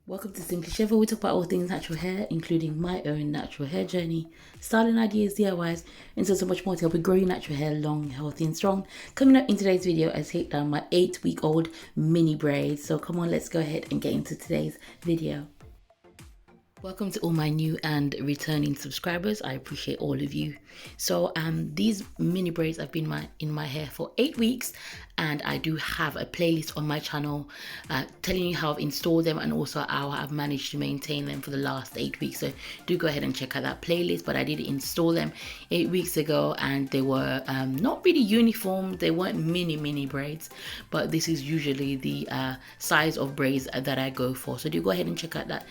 Welcome to Simply Shev, where we talk about all things natural hair, including my own natural hair journey, styling ideas, DIYs, and so much more to help you grow your natural hair long, healthy, and strong. Coming up in today's video, I take down my 8-week-old mini braids. So come on, let's go ahead and get into today's video. Welcome to all my new and returning subscribers. I appreciate all of you. So these mini braids have been in my hair for 8 weeks, and I do have a playlist on my channel telling you how I've installed them and also how I've managed to maintain them for the last 8 weeks. So do go ahead and check out that playlist. But I did install them 8 weeks ago, and they were not really uniform. They weren't mini braids, but this is usually the size of braids that I go for. So do go ahead and check out that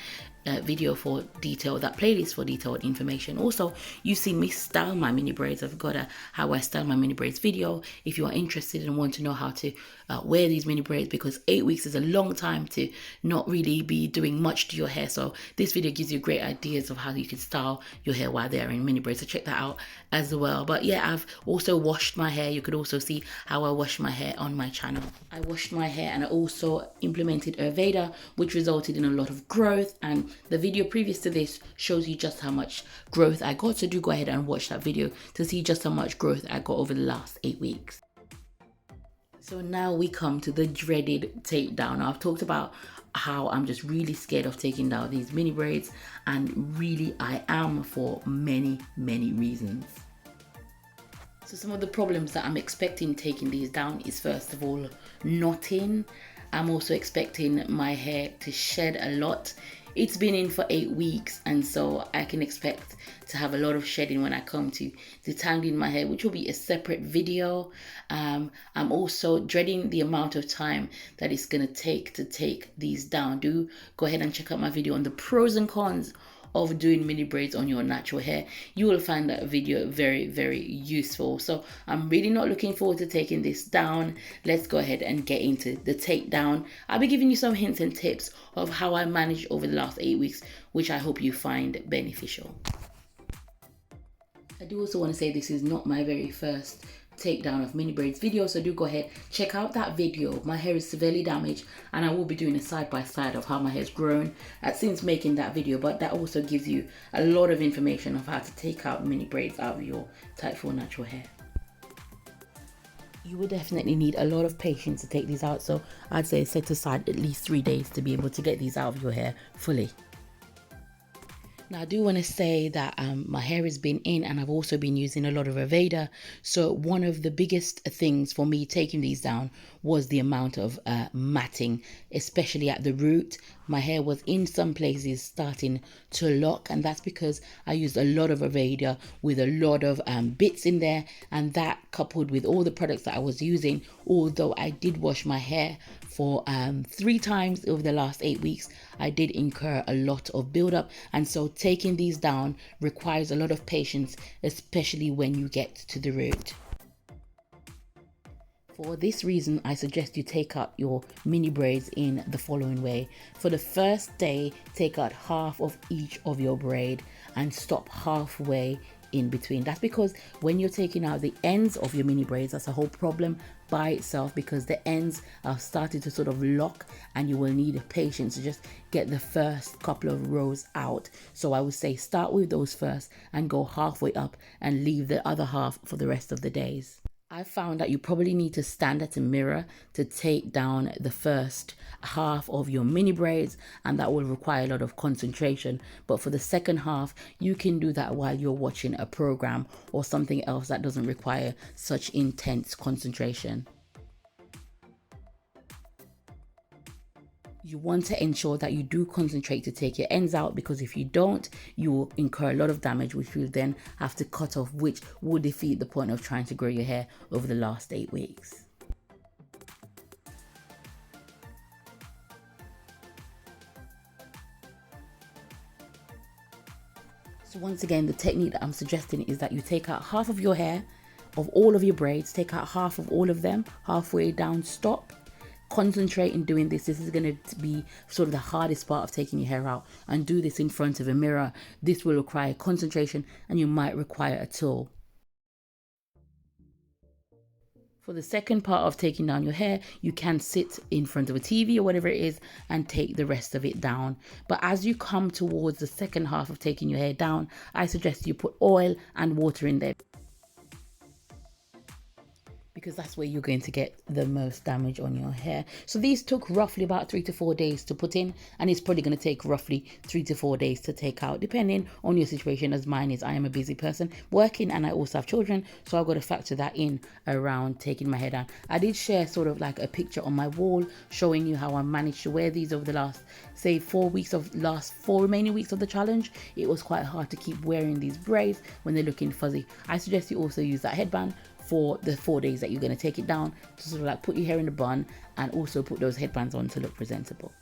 video for that playlist for detailed information. Also, you've seen me style my mini braids. I've got a how I style my mini braids video if you are interested and want to know how to wear these mini braids, because 8 weeks is a long time to not really be doing much to your hair. So this video gives you great ideas of how you can style your hair while they're in mini braids, so check that out as well. But yeah, I've also washed my hair. You could also see how I wash my hair on my channel. I washed my hair and I also implemented Ayurveda, which resulted in a lot of growth, and the video previous to this shows you just how much growth I got. So do go ahead and watch that video to see just how much growth I got over the last 8 weeks. So now we come to the dreaded takedown. I've talked about how I'm just really scared of taking down these mini braids, and really I am, for many reasons. So some of the problems that I'm expecting taking these down is, first of all, knotting. I'm also expecting my hair to shed a lot. It's been in for 8 weeks, and so I can expect to have a lot of shedding when I come to detangling my hair, which will be a separate video. I'm also dreading the amount of time that it's going to take these down. Do go ahead and check out my video on the pros and cons of doing mini braids on your natural hair. You will find that video very useful. So I'm really not looking forward to taking this down. Let's go ahead and get into the takedown. I'll be giving you some hints and tips of how I managed over the last 8 weeks, which I hope you find beneficial. I do also want to say this is not my very first takedown of mini braids video, so do go ahead, check out that video. My hair is severely damaged, and I will be doing a side-by-side of how my hair's grown since making that video, but that also gives you a lot of information of how to take out mini braids out of your type 4 natural hair. You will definitely need a lot of patience to take these out, so I'd say set aside at least 3 days to be able to get these out of your hair fully. Now, I do want to say that my hair has been in, and I've also been using a lot of Ayurveda. So one of the biggest things for me taking these down was the amount of matting, especially at the root. My hair was in some places starting to lock, and that's because I used a lot of Ayurveda with a lot of bits in there, and that coupled with all the products that I was using, although I did wash my hair for 3 times over the last 8 weeks, I did incur a lot of buildup, and so taking these down requires a lot of patience, especially when you get to the root. For this reason, I suggest you take out your mini braids in the following way. For the first day, take out half of each of your braid and stop halfway in between. That's because when you're taking out the ends of your mini braids, that's a whole problem by itself, because the ends are starting to sort of lock, and you will need patience to just get the first couple of rows out. So I would say start with those first and go halfway up and leave the other half for the rest of the days. I found that you probably need to stand at a mirror to take down the first half of your mini braids, and that will require a lot of concentration. But for the second half, you can do that while you're watching a program or something else that doesn't require such intense concentration. You want to ensure that you do concentrate to take your ends out, because if you don't, you will incur a lot of damage, which you'll then have to cut off, which will defeat the point of trying to grow your hair over the last 8 weeks. So once again, the technique that I'm suggesting is that you take out half of your hair, of all of your braids, take out half of all of them, halfway down, stop. Concentrate in doing this. This is going to be sort of the hardest part of taking your hair out, and do this in front of a mirror. This will require concentration, and you might require a tool. For the second part of taking down your hair, you can sit in front of a TV or whatever it is and take the rest of it down. But as you come towards the second half of taking your hair down, I suggest you put oil and water in there, because that's where you're going to get the most damage on your hair. So these took roughly about 3 to 4 days to put in, and it's probably going to take roughly 3 to 4 days to take out, depending on your situation. As mine is, I am a busy person working and I also have children, so I've got to factor that in around taking my hair down. I did share sort of like a picture on my wall showing you how I managed to wear these over the last, say, 4 remaining weeks of the challenge. It was quite hard to keep wearing these braids when they're looking fuzzy. I suggest you also use that headband for the 4 days that you're going to take it down, to sort of like put your hair in a bun and also put those headbands on to look presentable.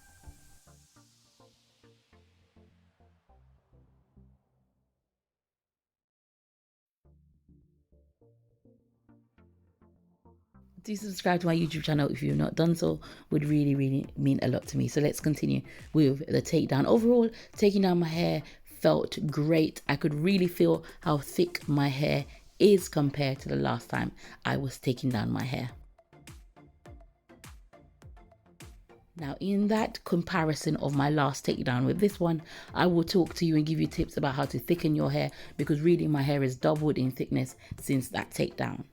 Do subscribe to my YouTube channel if you've not done so, would really mean a lot to me. So let's continue with the takedown. Overall, taking down my hair felt great. I could really feel how thick my hair is compared to the last time I was taking down my hair. Now, in that comparison of my last takedown with this one, I will talk to you and give you tips about how to thicken your hair, because really my hair has doubled in thickness since that takedown.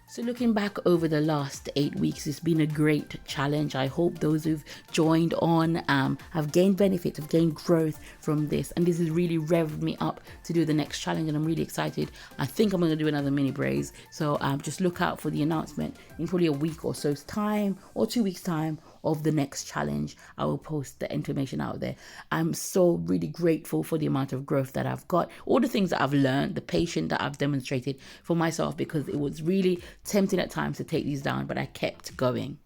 So looking back over the last 8 weeks, it's been a great challenge. I hope those who've joined on have gained benefit, have gained growth from this. And this has really revved me up to do the next challenge, and I'm really excited. I think I'm going to do another mini braids. So just look out for the announcement in probably a week or so's time, or 2 weeks time, of the next challenge. I will post the information out there. I'm so really grateful for the amount of growth that I've got, all the things that I've learned, the patience that I've demonstrated for myself, because it was really tempting at times to take these down, but I kept going.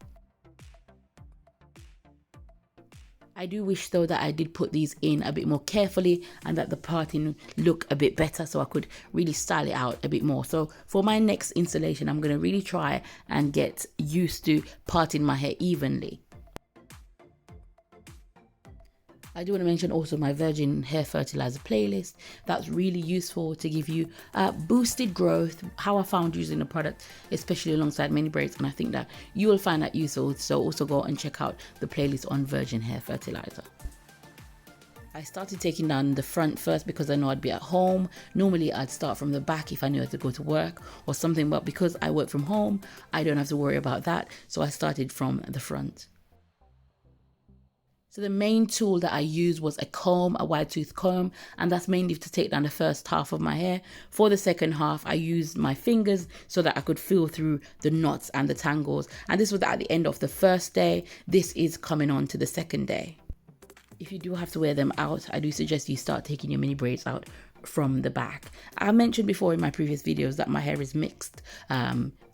I do wish though that I did put these in a bit more carefully and that the parting look a bit better, so I could really style it out a bit more. So for my next installation, I'm going to really try and get used to parting my hair evenly. I do want to mention also my virgin hair fertilizer playlist. That's really useful to give you boosted growth, how I found using the product, especially alongside mini braids, and I think that you will find that useful. So also go and check out the playlist on virgin hair fertilizer. I started taking down the front first because I know I'd be at home. Normally I'd start from the back if I knew I had to go to work or something, but because I work from home, I don't have to worry about that. So I started from the front. So the main tool that I used was a comb, a wide tooth comb, and that's mainly to take down the first half of my hair. For the second half, I used my fingers so that I could feel through the knots and the tangles. And this was at the end of the first day. This is coming on to the second day. If you do have to wear them out, I do suggest you start taking your mini braids out from the back. I mentioned before in my previous videos that my hair is mixed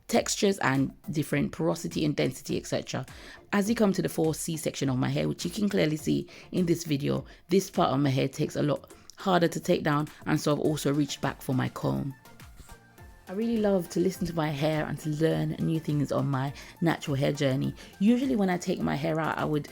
textures and different porosity and density, etc. As you come to the 4C section of my hair, which you can clearly see in this video, this part of my hair takes a lot harder to take down, and so I've also reached back for my comb. I really love to listen to my hair and to learn new things on my natural hair journey. Usually when I take my hair out, I would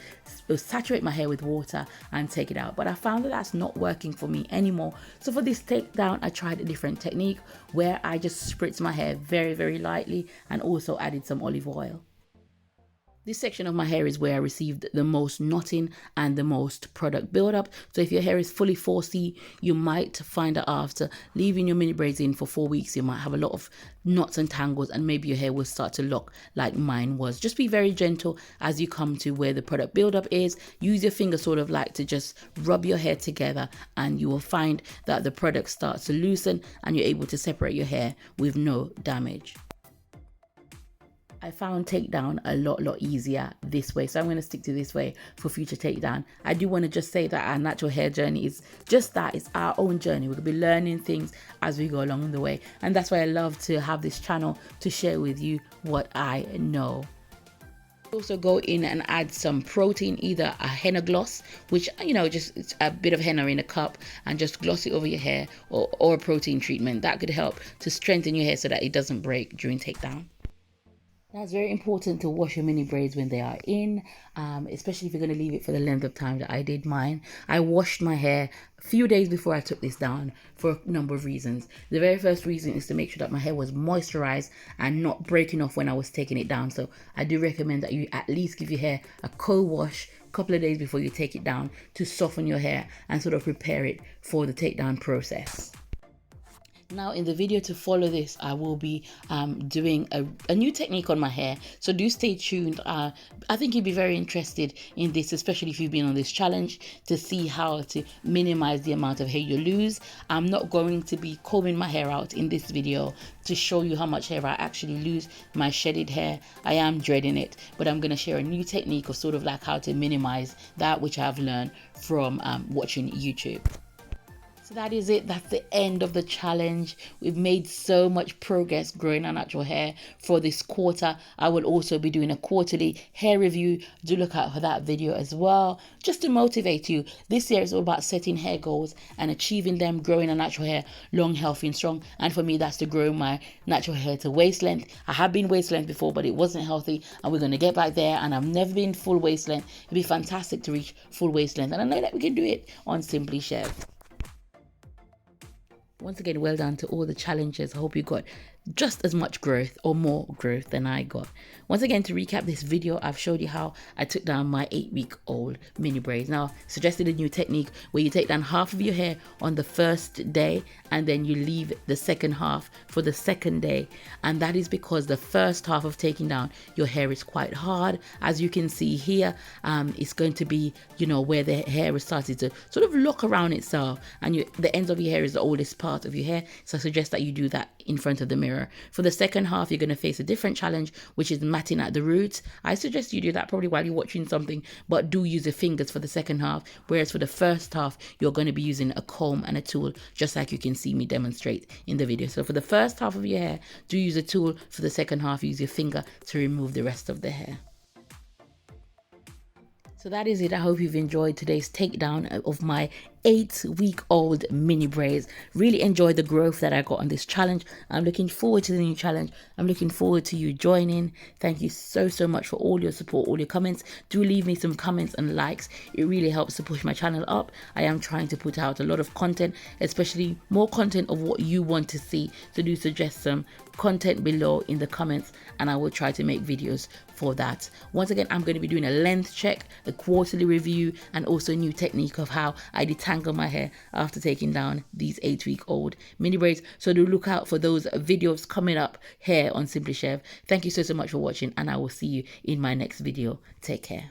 saturate my hair with water and take it out, but I found that that's not working for me anymore. So for this takedown, I tried a different technique where I just spritzed my hair very lightly and also added some olive oil. This section of my hair is where I received the most knotting and the most product buildup. So if your hair is fully 4C, you might find that after leaving your mini braids in for 4 weeks, you might have a lot of knots and tangles, and maybe your hair will start to lock like mine was. Just be very gentle as you come to where the product buildup is. Use your finger sort of like to just rub your hair together, and you will find that the product starts to loosen and you're able to separate your hair with no damage. I found takedown a lot easier this way, so I'm going to stick to this way for future takedown. I do want to just say that our natural hair journey is just that, it's our own journey. We're going to be learning things as we go along the way, and that's why I love to have this channel to share with you what I know. Also go in and add some protein, either a henna gloss, which, you know, just a bit of henna in a cup and just gloss it over your hair, or a protein treatment that could help to strengthen your hair so that it doesn't break during takedown. Now, it's very important to wash your mini braids when they are in, especially if you're going to leave it for the length of time that I did mine. I washed my hair a few days before I took this down for a number of reasons. The very first reason is to make sure that my hair was moisturized and not breaking off when I was taking it down. So I do recommend that you at least give your hair a co-wash a couple of days before you take it down to soften your hair and sort of prepare it for the takedown process. Now in the video to follow this, I will be doing a new technique on my hair, so do stay tuned. I think you'd be very interested in this, especially if you've been on this challenge, to see how to minimize the amount of hair you lose. I'm not going to be combing my hair out in this video to show you how much hair I actually lose, my shedded hair. I am dreading it, but I'm going to share a new technique of sort of like how to minimize that, which I've learned from watching YouTube. So that is it. That's the end of the challenge. We've made so much progress growing our natural hair for this quarter. I will also be doing a quarterly hair review. Do look out for that video as well, just to motivate you. This year is all about setting hair goals and achieving them, growing our natural hair long, healthy and strong. And for me, that's to grow my natural hair to waist length. I have been waist length before, but it wasn't healthy, and we're going to get back there. And I've never been full waist length. It'd be fantastic to reach full waist length, and I know that we can do it on Simply Shev. Once again, well done to all the challengers. I hope you got just as much growth or more growth than I got. Once again, to recap this video, I've showed you how I took down my 8-week-old mini braids. Now, suggested a new technique where you take down half of your hair on the first day and then you leave the second half for the second day. And that is because the first half of taking down your hair is quite hard. As you can see here, it's going to be, you know, where the hair has started to sort of lock around itself, and the ends of your hair is the oldest part of your hair. So I suggest that you do that in front of the mirror. For the second half, you're going to face a different challenge, which is matting at the roots. I suggest you do that probably while you're watching something, but do use your fingers for the second half. Whereas for the first half, you're going to be using a comb and a tool, just like you can see me demonstrate in the video. So for the first half of your hair, do use a tool. For the second half, use your finger to remove the rest of the hair. So that is it. I hope you've enjoyed today's takedown of my 8-week-old mini braids. Really enjoyed the growth that I got on this challenge. I'm looking forward to the new challenge. I'm looking forward to you joining. Thank you so much for all your support, all your comments. Do leave me some comments and likes. It really helps to push my channel up. I am trying to put out a lot of content, especially more content of what you want to see. So do suggest some content below in the comments, and I will try to make videos for that. Once again, I'm going to be doing a length check, a quarterly review, and also a new technique of how I detangle my hair after taking down these 8-week-old mini braids. So do look out for those videos coming up here on Simply Shev. Thank you so much for watching, and I will see you in my next video. Take care.